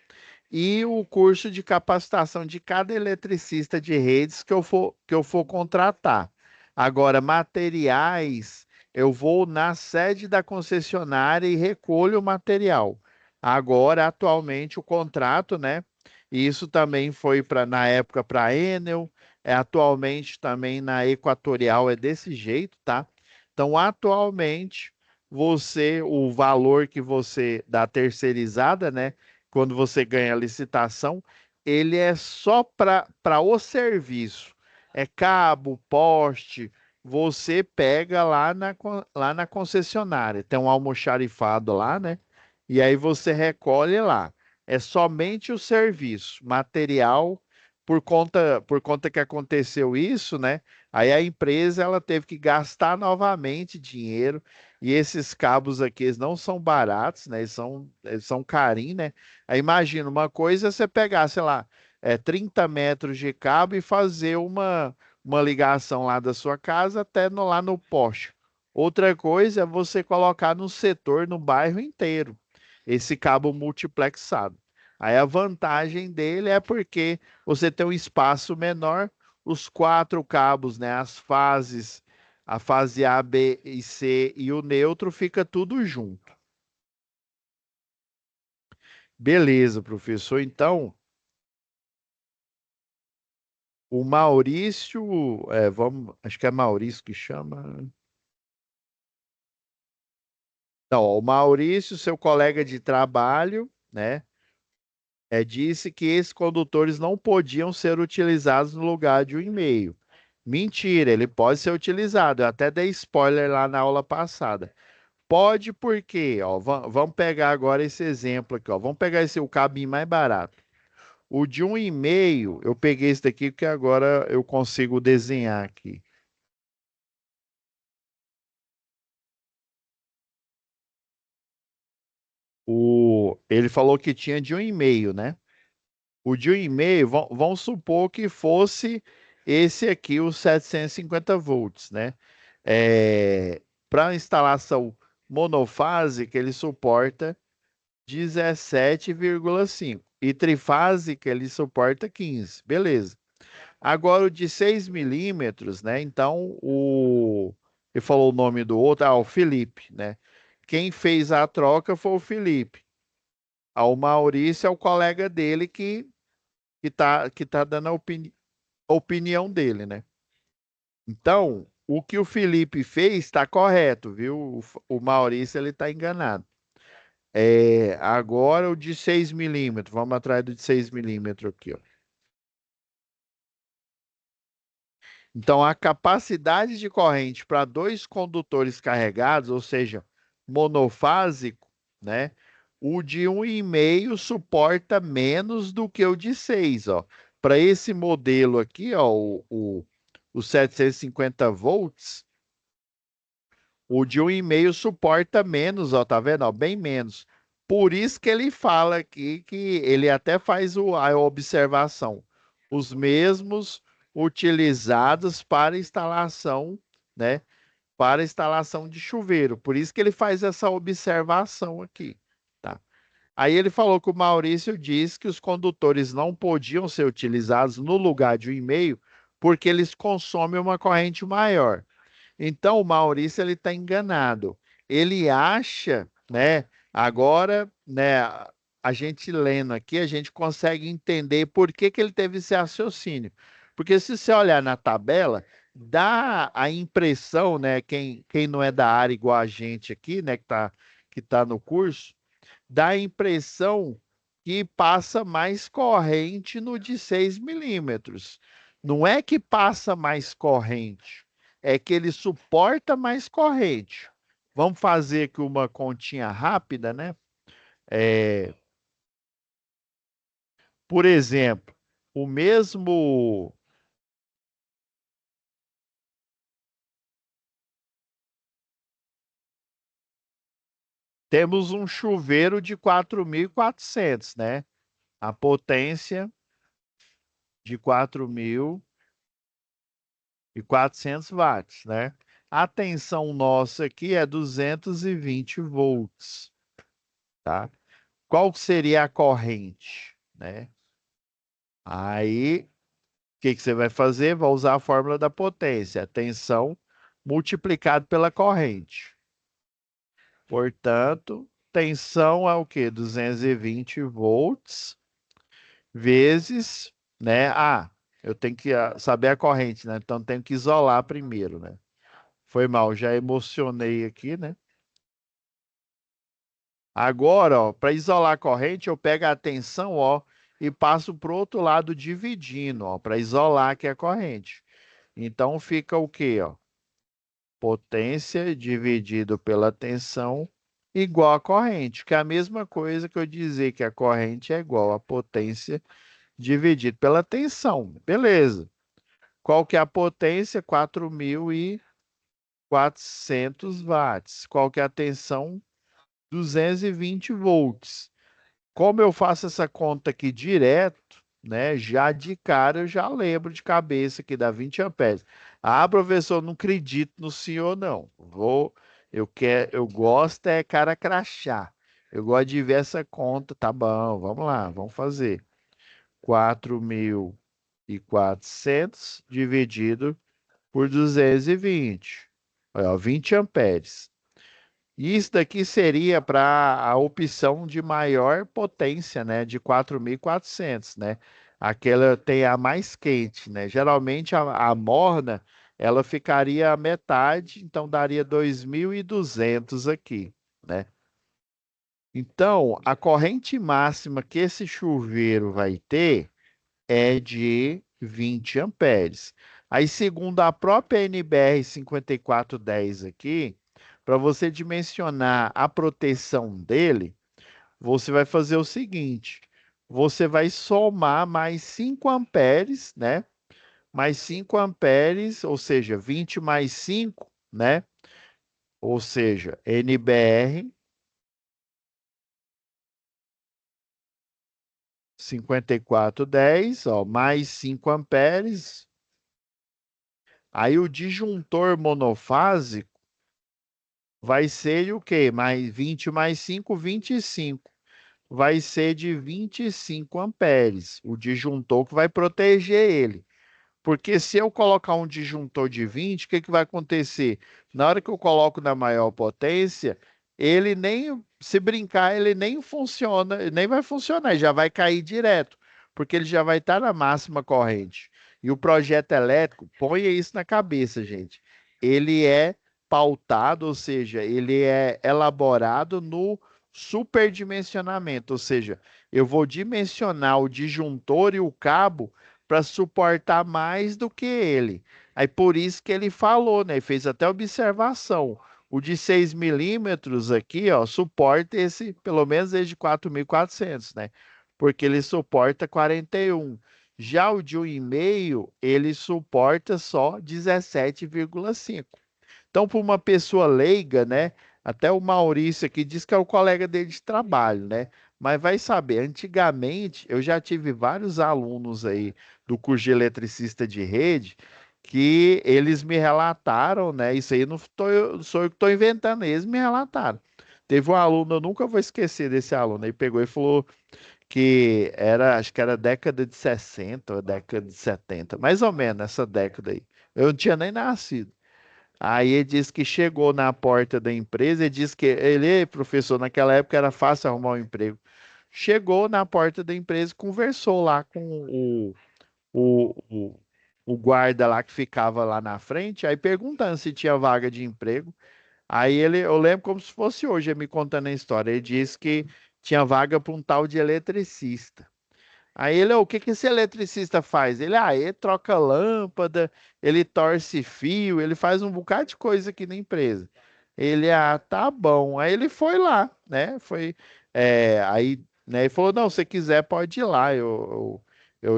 e o curso de capacitação de cada eletricista de redes que eu for contratar. Agora, materiais, eu vou na sede da concessionária e recolho o material. Agora, atualmente, o contrato, né? E isso também foi na época para a Enel, atualmente também na Equatorial é desse jeito, tá? Então, atualmente, o valor que você da terceirizada, né? quando você ganha a licitação, ele é só para o serviço. É cabo, poste, você pega lá na concessionária. Tem um almoxarifado lá, né? E aí você recolhe lá. É somente o serviço, material, por conta que aconteceu isso, né? Aí a empresa ela teve que gastar novamente dinheiro. E esses cabos aqui, eles não são baratos, né? Eles são carinhos, né? Aí imagina, uma coisa é você pegar, sei lá, 30 metros de cabo e fazer uma ligação lá da sua casa até lá no poste. Outra coisa é você colocar no setor, no bairro inteiro, esse cabo multiplexado. Aí a vantagem dele é porque você tem um espaço menor, os quatro cabos, né, as fases, a fase A, B e C e o neutro fica tudo junto. Beleza, professor. Então, o Maurício, acho que é Maurício que chama. Não, ó, o Maurício, seu colega de trabalho, né, disse que esses condutores não podiam ser utilizados no lugar de um e-mail. Mentira, ele pode ser utilizado. Eu até dei spoiler lá na aula passada. Pode porque, ó, vamos pegar agora esse exemplo aqui, ó. Vamos pegar esse o cabinho mais barato. O de 1,5, eu peguei esse daqui porque agora eu consigo desenhar aqui. Ele falou que tinha de 1,5, né? O de 1,5, vamos supor que fosse esse aqui, o 750 volts, né? Para instalação monofásica, ele suporta 17,5. E trifásica, ele suporta 15. Beleza. Agora, o de 6 milímetros, né? Então, ele falou o nome do outro, o Felipe, né? Quem fez a troca foi o Felipe. O Maurício é o colega dele que tá dando a opinião dele, né? Então, o que o Felipe fez está correto, viu? O Maurício ele está enganado. Agora o de 6 milímetros, vamos atrás do de 6 milímetros aqui, ó. Então, a capacidade de corrente para dois condutores carregados, ou seja, monofásico, né? O de 1,5 suporta menos do que o de 6, ó. Para esse modelo aqui, ó, o 750 volts, o de 1,5 suporta menos, ó, tá vendo? Ó, bem menos. Por isso que ele fala aqui que ele até faz a observação. Os mesmos utilizados para instalação, né? Para instalação de chuveiro. Por isso que ele faz essa observação aqui, tá? Aí ele falou que o Maurício disse que os condutores não podiam ser utilizados no lugar de 1,5 porque eles consomem uma corrente maior. Então, o Maurício ele está enganado. Ele acha, né? Agora, né? A gente lendo aqui, a gente consegue entender por que que ele teve esse raciocínio. Porque se você olhar na tabela, dá a impressão, né? Quem não é da área igual a gente aqui, né? Que tá no curso, dá a impressão que passa mais corrente no de 6 milímetros. Não é que passa mais corrente, é que ele suporta mais corrente. Vamos fazer aqui uma continha rápida, né? É, por exemplo, o mesmo. Temos um chuveiro de 4.400, né? A potência de 4.400 watts, né? A tensão nossa aqui é 220 volts, tá? Qual seria a corrente, né? Aí, o que você vai fazer? Vai usar a fórmula da potência, a tensão multiplicado pela corrente. Portanto, tensão é o quê? 220 volts vezes, né? Eu tenho que saber a corrente, né? Então, tenho que isolar primeiro, né? Foi mal, já emocionei aqui, né? Agora, para isolar a corrente, eu pego a tensão, ó, e passo para o outro lado dividindo, ó, para isolar aqui a corrente. Então fica o quê, ó? Potência dividido pela tensão igual a corrente, que é a mesma coisa que eu dizer que a corrente é igual a potência dividido pela tensão. Beleza. Qual que é a potência? 4.400 watts. Qual que é a tensão? 220 volts. Como eu faço essa conta aqui direto, né? Já de cara eu já lembro de cabeça que dá 20 amperes. Ah, professor, não acredito no senhor, não. Eu gosto é cara crachá. Eu gosto de ver essa conta. Tá bom, vamos lá, vamos fazer. 4.400 dividido por 220. Olha, ó, 20 amperes. Isso daqui seria para a opção de maior potência, né, de 4.400, né? Aquela tem a mais quente, né? Geralmente a morna, ela ficaria a metade, então daria 2.200 aqui, né? Então, a corrente máxima que esse chuveiro vai ter é de 20 amperes. Aí, segundo a própria NBR 5410 aqui, para você dimensionar a proteção dele, você vai fazer o seguinte: você vai somar mais 5 amperes, né? Mais 5 amperes, ou seja, 20 mais 5, né? Ou seja, NBR 5410, ó, mais 5 amperes. Aí o disjuntor monofásico vai ser o quê? Mais 20 mais 5, 25. Vai ser de 25 amperes. O disjuntor que vai proteger ele. Porque se eu colocar um disjuntor de 20, o que que vai acontecer? Na hora que eu coloco na maior potência, ele nem, se brincar, ele nem funciona, nem vai funcionar, já vai cair direto, porque ele já vai estar na máxima corrente. E o projeto elétrico, ponha isso na cabeça, gente. Ele é pautado, ou seja, ele é elaborado no superdimensionamento, ou seja, eu vou dimensionar o disjuntor e o cabo para suportar mais do que ele. Aí por isso que ele falou, né? Fez até observação. O de 6 milímetros aqui, ó, suporta esse, pelo menos esse de 4.400, né? Porque ele suporta 41. Já o de 1,5, ele suporta só 17,5. Então, para uma pessoa leiga, né? Até o Maurício aqui diz que é o colega dele de trabalho, né? Mas vai saber, antigamente eu já tive vários alunos aí do curso de eletricista de rede que eles me relataram, né? Isso aí não sou eu que estou inventando, eles me relataram. Teve um aluno, eu nunca vou esquecer desse aluno, ele pegou e falou que era, acho que era década de 60 ou década de 70, mais ou menos essa década aí. Eu não tinha nem nascido. Aí ele disse que chegou na porta da empresa e disse que ele, professor, naquela época era fácil arrumar um emprego. Chegou na porta da empresa, e conversou lá com o, o, o guarda lá que ficava lá na frente, aí perguntando se tinha vaga de emprego. Aí eu lembro como se fosse hoje, ele me contando a história. Ele disse que tinha vaga para um tal de eletricista. Aí ele, o que que esse eletricista faz? Ele troca lâmpada, ele torce fio, ele faz um bocado de coisa aqui na empresa. Ele, tá bom. Aí ele foi lá, né? Aí, né? Ele falou, não, se quiser pode ir lá, eu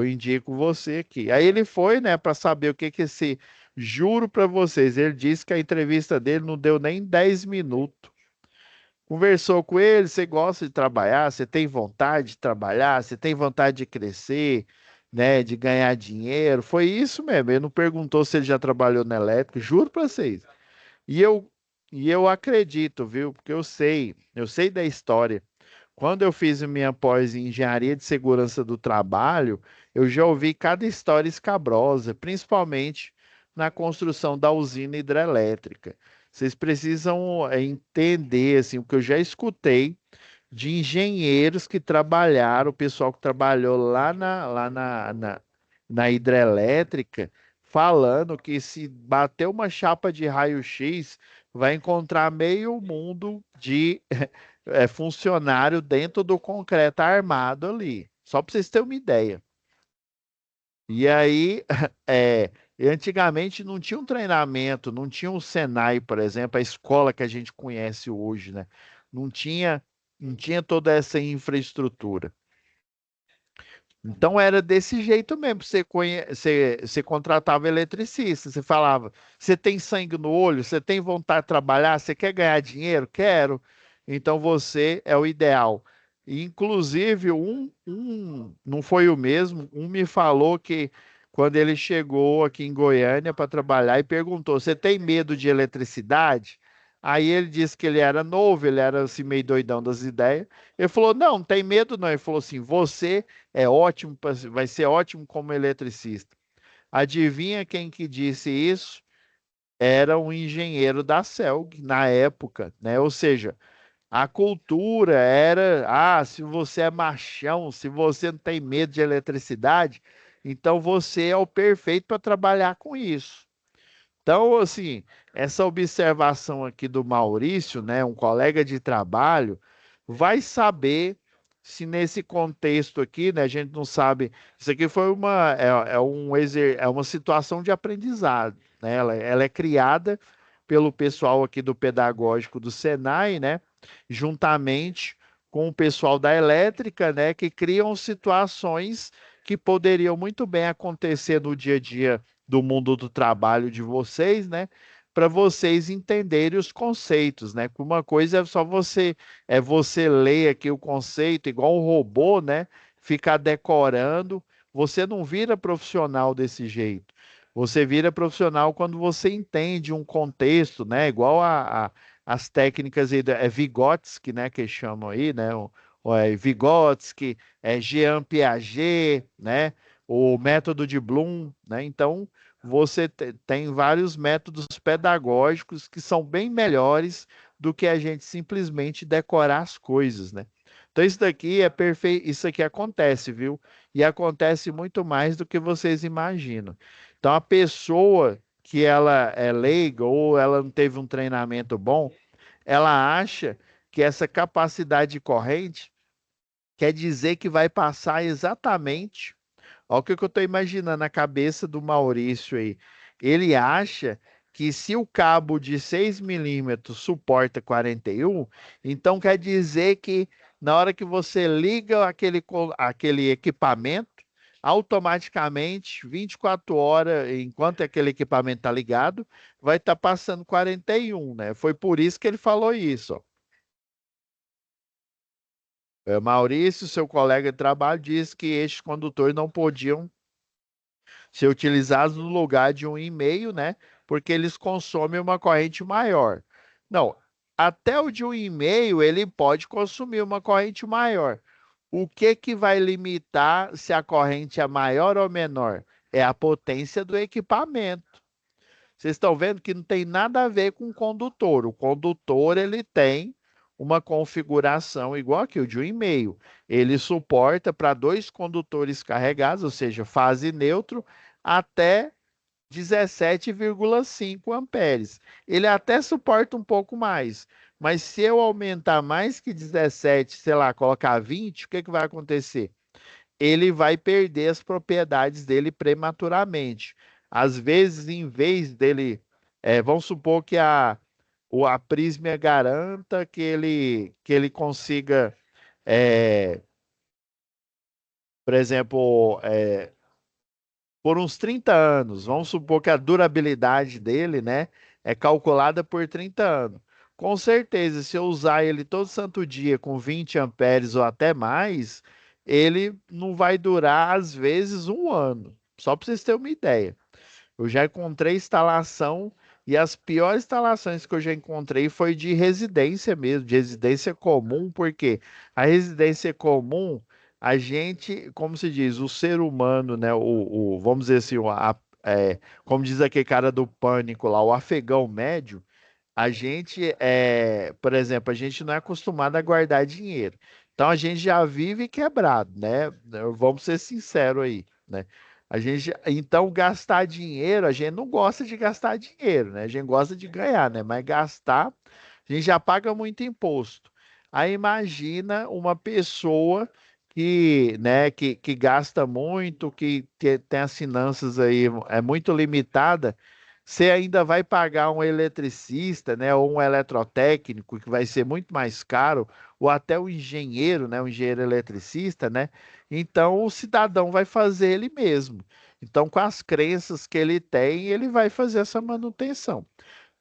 indico você aqui. Aí ele foi, né, para saber o que que esse, juro para vocês, ele disse que a entrevista dele não deu nem 10 minutos. Conversou com ele, você gosta de trabalhar, você tem vontade de trabalhar, você tem vontade de crescer, né, de ganhar dinheiro. Foi isso mesmo. Ele não perguntou se ele já trabalhou na elétrica, juro para vocês. E eu e eu acredito, viu? Porque eu sei da história. Quando eu fiz a minha pós em engenharia de segurança do trabalho, eu já ouvi cada história escabrosa, principalmente na construção da usina hidrelétrica. Vocês precisam entender assim, o que eu já escutei de engenheiros que trabalharam, o pessoal que trabalhou na hidrelétrica, falando que se bater uma chapa de raio-x, vai encontrar meio mundo funcionário dentro do concreto armado ali. Só para vocês terem uma ideia. E aí, e antigamente não tinha um treinamento, não tinha um Senai, por exemplo, a escola que a gente conhece hoje, né? Não tinha, não tinha toda essa infraestrutura. Então era desse jeito mesmo. Você contratava eletricista, você falava: você tem sangue no olho, você tem vontade de trabalhar, você quer ganhar dinheiro? Quero. Então você é o ideal. E, inclusive, não foi o mesmo, um me falou que quando ele chegou aqui em Goiânia para trabalhar e perguntou: você tem medo de eletricidade? Aí ele disse que ele era novo, ele era assim meio doidão das ideias. Ele falou: não, não tem medo não. Ele falou assim: você é ótimo, vai ser ótimo como eletricista. Adivinha quem que disse isso? Era um engenheiro da CELG na época, né? Ou seja, a cultura era, se você é machão, se você não tem medo de eletricidade, então você é o perfeito para trabalhar com isso. Então, assim, essa observação aqui do Maurício, né, um colega de trabalho, vai saber se nesse contexto aqui, né, a gente não sabe, isso aqui foi é uma situação de aprendizado, né, ela é criada pelo pessoal aqui do pedagógico do Senai, né, juntamente com o pessoal da elétrica, né, que criam situações que poderiam muito bem acontecer no dia a dia do mundo do trabalho de vocês, né? Para vocês entenderem os conceitos, né? Uma coisa é só você ler aqui o conceito igual um robô, né? Ficar decorando. Você não vira profissional desse jeito. Você vira profissional quando você entende um contexto, né? Igual as técnicas aí Vygotsky, né? Que chamam aí, né? Vygotsky, Jean Piaget, né? O método de Bloom, né? Então, você tem vários métodos pedagógicos que são bem melhores do que a gente simplesmente decorar as coisas, né? Então, isso daqui é perfeito, isso aqui acontece, viu? E acontece muito mais do que vocês imaginam. Então, a pessoa que ela é leiga ou ela não teve um treinamento bom, ela acha que essa capacidade de corrente quer dizer que vai passar exatamente. Olha o que eu estou imaginando na cabeça do Maurício aí. Ele acha que se o cabo de 6 milímetros suporta 41, então quer dizer que na hora que você liga aquele equipamento, automaticamente, 24 horas, enquanto aquele equipamento está ligado, vai estar passando 41, né? Foi por isso que ele falou isso, ó. Maurício, seu colega de trabalho, disse que estes condutores não podiam ser utilizados no lugar de um e-mail, né? Porque eles consomem uma corrente maior. Não, até o de um e-mail ele pode consumir uma corrente maior. O que que vai limitar se a corrente é maior ou menor? É a potência do equipamento. Vocês estão vendo que não tem nada a ver com o condutor. O condutor ele tem uma configuração igual que o de um e-mail. Ele suporta para dois condutores carregados, ou seja, fase neutro, até 17,5 amperes. Ele até suporta um pouco mais, mas se eu aumentar mais que 17, sei lá, colocar 20, o que que vai acontecer? Ele vai perder as propriedades dele prematuramente. Às vezes, em vez dele, vamos supor que a Prisma garanta que ele consiga, é, por exemplo, por uns 30 anos. Vamos supor que a durabilidade dele, né, é calculada por 30 anos. Com certeza, se eu usar ele todo santo dia com 20 amperes ou até mais, ele não vai durar, às vezes, um ano. Só para vocês terem uma ideia. Eu já encontrei instalação e as piores instalações que eu já encontrei foi de residência mesmo, de residência comum, porque a residência comum, a gente, como se diz, o ser humano, né, vamos dizer assim, como diz aquele cara do Pânico lá, o afegão médio, a gente por exemplo, a gente não é acostumado a guardar dinheiro. Então a gente já vive quebrado, né? Vamos ser sinceros aí, né? Então gastar dinheiro, a gente não gosta de gastar dinheiro, né? A gente gosta de ganhar, né? Mas gastar, a gente já paga muito imposto. Aí imagina uma pessoa que, né, que gasta muito, tem as finanças aí muito limitada, você ainda vai pagar um eletricista, né, ou um eletrotécnico, que vai ser muito mais caro, ou até o engenheiro, né, o engenheiro eletricista, né? Então o cidadão vai fazer ele mesmo. Então, com as crenças que ele tem, ele vai fazer essa manutenção.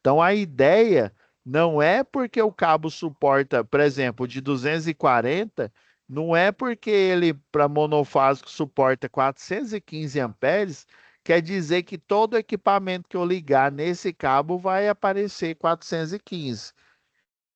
Então, a ideia não é porque o cabo suporta, por exemplo, de 240, não é porque ele, para monofásico, suporta 415 amperes, quer dizer que todo equipamento que eu ligar nesse cabo vai aparecer 415.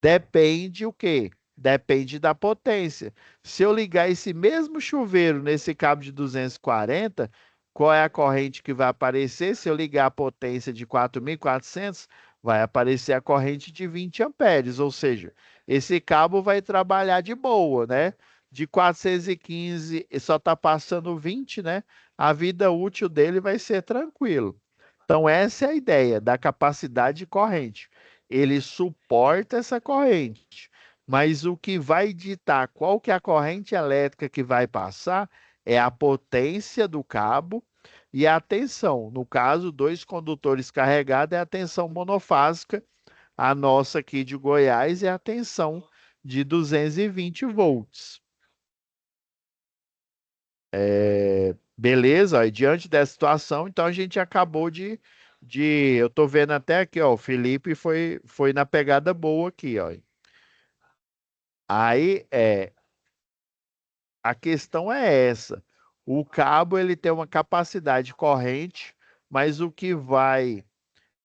Depende o quê? Depende da potência. Se eu ligar esse mesmo chuveiro nesse cabo de 240, qual é a corrente que vai aparecer? Se eu ligar a potência de 4.400, vai aparecer a corrente de 20 amperes, ou seja, esse cabo vai trabalhar de boa, né? De 415 e só está passando 20, né? A vida útil dele vai ser tranquilo. Então, essa é a ideia da capacidade de corrente. Ele suporta essa corrente, mas o que vai ditar qual que é a corrente elétrica que vai passar é a potência do cabo e a tensão. No caso, dois condutores carregados é a tensão monofásica. A nossa aqui de Goiás é a tensão de 220 volts. Beleza, ó, e diante dessa situação, então a gente acabou eu tô vendo até aqui, ó, o Felipe foi na pegada boa aqui, ó. Aí, a questão é essa. O cabo, ele tem uma capacidade corrente, mas o que vai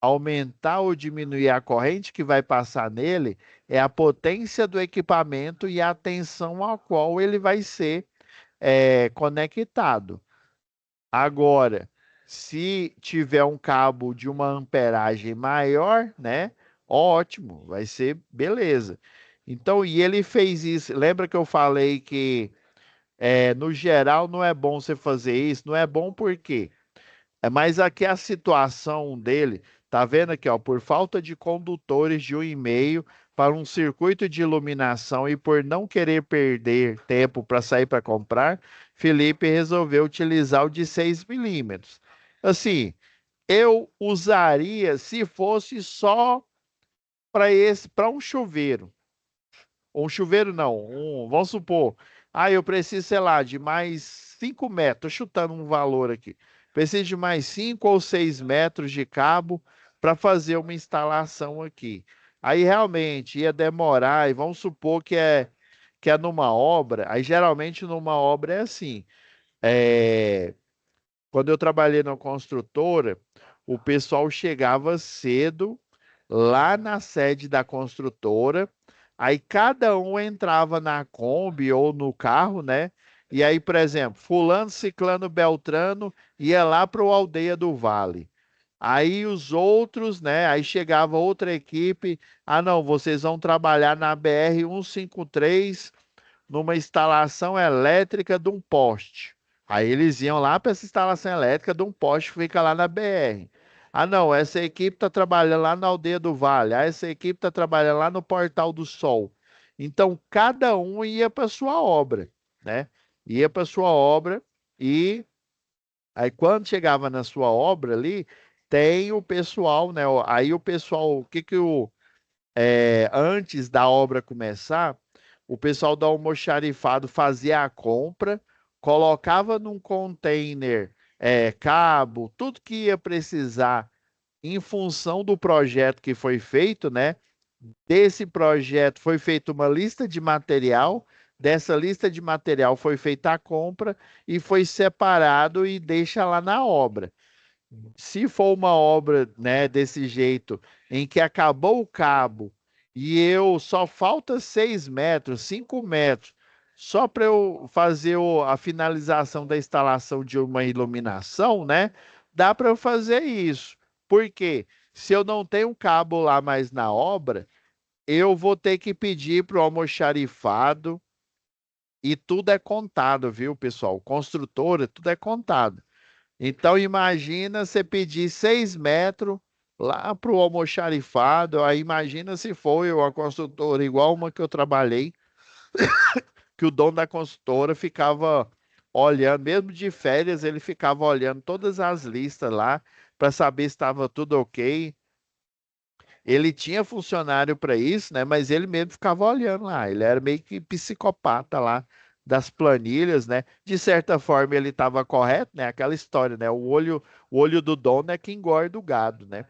aumentar ou diminuir a corrente que vai passar nele é a potência do equipamento e a tensão a qual ele vai ser, conectado. Agora, se tiver um cabo de uma amperagem maior, né? Ótimo, vai ser beleza. Então, e ele fez isso. Lembra que eu falei que no geral não é bom você fazer isso? Não é bom por quê? Mas aqui a situação dele, tá vendo aqui, ó, por falta de condutores de 1,5 para um circuito de iluminação e por não querer perder tempo para sair para comprar, Felipe resolveu utilizar o de 6 milímetros. Assim, eu usaria se fosse só para um chuveiro. Um chuveiro não, vamos supor, eu preciso, sei lá, de mais 5 metros, tô chutando um valor aqui. Preciso de mais 5 ou 6 metros de cabo para fazer uma instalação aqui. Aí realmente ia demorar, e vamos supor que é numa obra, aí geralmente numa obra é assim. é, Quando eu trabalhei na construtora, o pessoal chegava cedo lá na sede da construtora, aí cada um entrava na Kombi ou no carro, né? E aí, por exemplo, fulano, ciclano, beltrano ia lá para o Aldeia do Vale. Aí os outros, né? Aí chegava outra equipe. Não, vocês vão trabalhar na BR 153 numa instalação elétrica de um poste. Aí eles iam lá para essa instalação elétrica de um poste que fica lá na BR. Não, essa equipe está trabalhando lá na Aldeia do Vale. Essa equipe está trabalhando lá no Portal do Sol. Então, cada um ia para sua obra, né? Ia para sua obra e aí quando chegava na sua obra ali, tem o pessoal, né? Aí o pessoal, o que que o antes da obra começar, o pessoal do almoxarifado fazia a compra, colocava num container cabo, tudo que ia precisar em função do projeto que foi feito, né? Desse projeto foi feita uma lista de material, dessa lista de material foi feita a compra e foi separado e deixa lá na obra. Se for uma obra, né, desse jeito, em que acabou o cabo e eu só falta 6 metros, 5 metros, só para eu fazer a finalização da instalação de uma iluminação, né? Dá para eu fazer isso. Por quê? Se eu não tenho cabo lá mais na obra, eu vou ter que pedir para o almoxarifado e tudo é contado, viu, pessoal? Construtora, tudo é contado. Então, imagina você pedir 6 metros lá para o almoxarifado. Aí, imagina se foi uma construtora igual uma que eu trabalhei. que o dono da consultora ficava olhando, mesmo de férias, ele ficava olhando todas as listas lá para saber se estava tudo ok. Ele tinha funcionário para isso, né? Mas ele mesmo ficava olhando lá. Ele era meio que psicopata lá das planilhas, né? De certa forma ele estava correto, né? Aquela história, né? O olho do dono é que engorda o gado, né?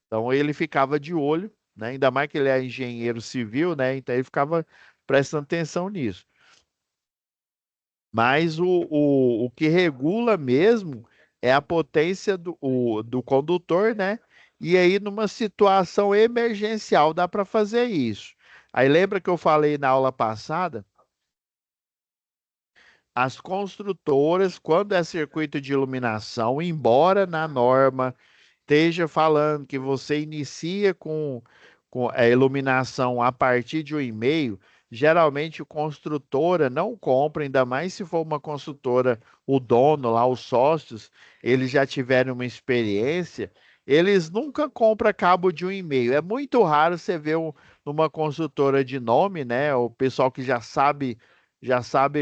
Então ele ficava de olho, né? Ainda mais que ele é engenheiro civil, né? Então ele ficava prestando atenção nisso. Mas o que regula mesmo é a potência do condutor, né? E aí, numa situação emergencial, dá para fazer isso. Aí lembra que eu falei na aula passada? As construtoras, quando é circuito de iluminação, embora na norma esteja falando que você inicia com a iluminação a partir de um e-mail, geralmente a construtora não compra, ainda mais se for uma construtora, o dono lá, os sócios, eles já tiveram uma experiência, eles nunca compram cabo de um e-mail. É muito raro você ver numa construtora de nome, né? O pessoal que já sabe,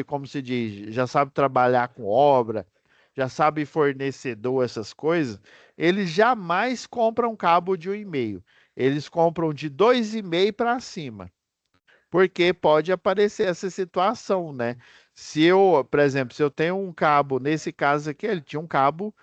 como se diz, já sabe trabalhar com obra, já sabe fornecedor, essas coisas, eles jamais compram cabo de um e-mail. Eles compram de 2,5 para cima. Porque pode aparecer essa situação, né? Se eu, por exemplo, se eu tenho um cabo, nesse caso aqui, ele tinha um cabo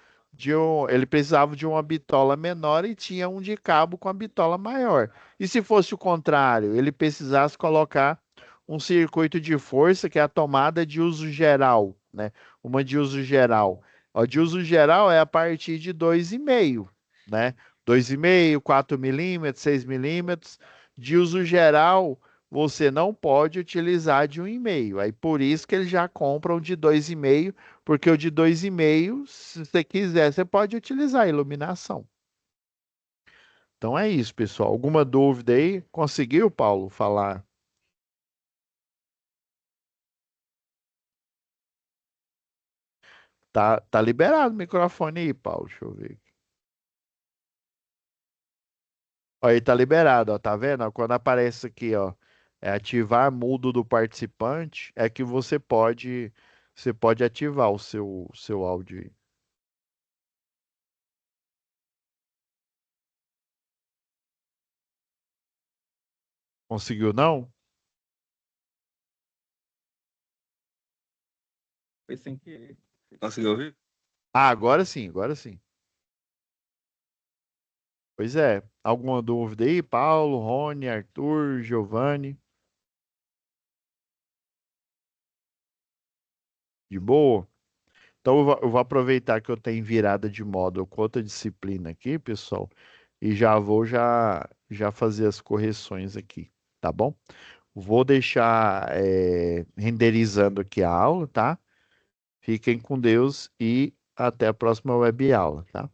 ele precisava de uma bitola menor e tinha um de cabo com a bitola maior. E se fosse o contrário, ele precisasse colocar um circuito de força, que é a tomada de uso geral, né? Uma de uso geral. A de uso geral é a partir de 2,5, né? 2,5, 4 milímetros, 6 milímetros. De uso geral, você não pode utilizar de 1,5. Aí por isso que eles já compram de 2,5, porque o de 2,5, se você quiser, você pode utilizar a iluminação. Então é isso, pessoal. Alguma dúvida aí? Conseguiu, Paulo, falar? Tá liberado o microfone aí, Paulo. Deixa eu ver. Ó, aí tá liberado, ó, tá vendo? Ó, quando aparece aqui, ó, ativar mudo do participante, é que você pode ativar o seu áudio aí. Conseguiu, não? Foi sem querer. Conseguiu ouvir? Ah, agora sim, agora sim. Pois é. Alguma dúvida aí? Paulo, Rony, Arthur, Giovanni? De boa? Então eu vou aproveitar que eu tenho virada de módulo com outra disciplina aqui, pessoal, e já vou já fazer as correções aqui, tá bom? Vou deixar renderizando aqui a aula, tá? Fiquem com Deus e até a próxima web aula, tá?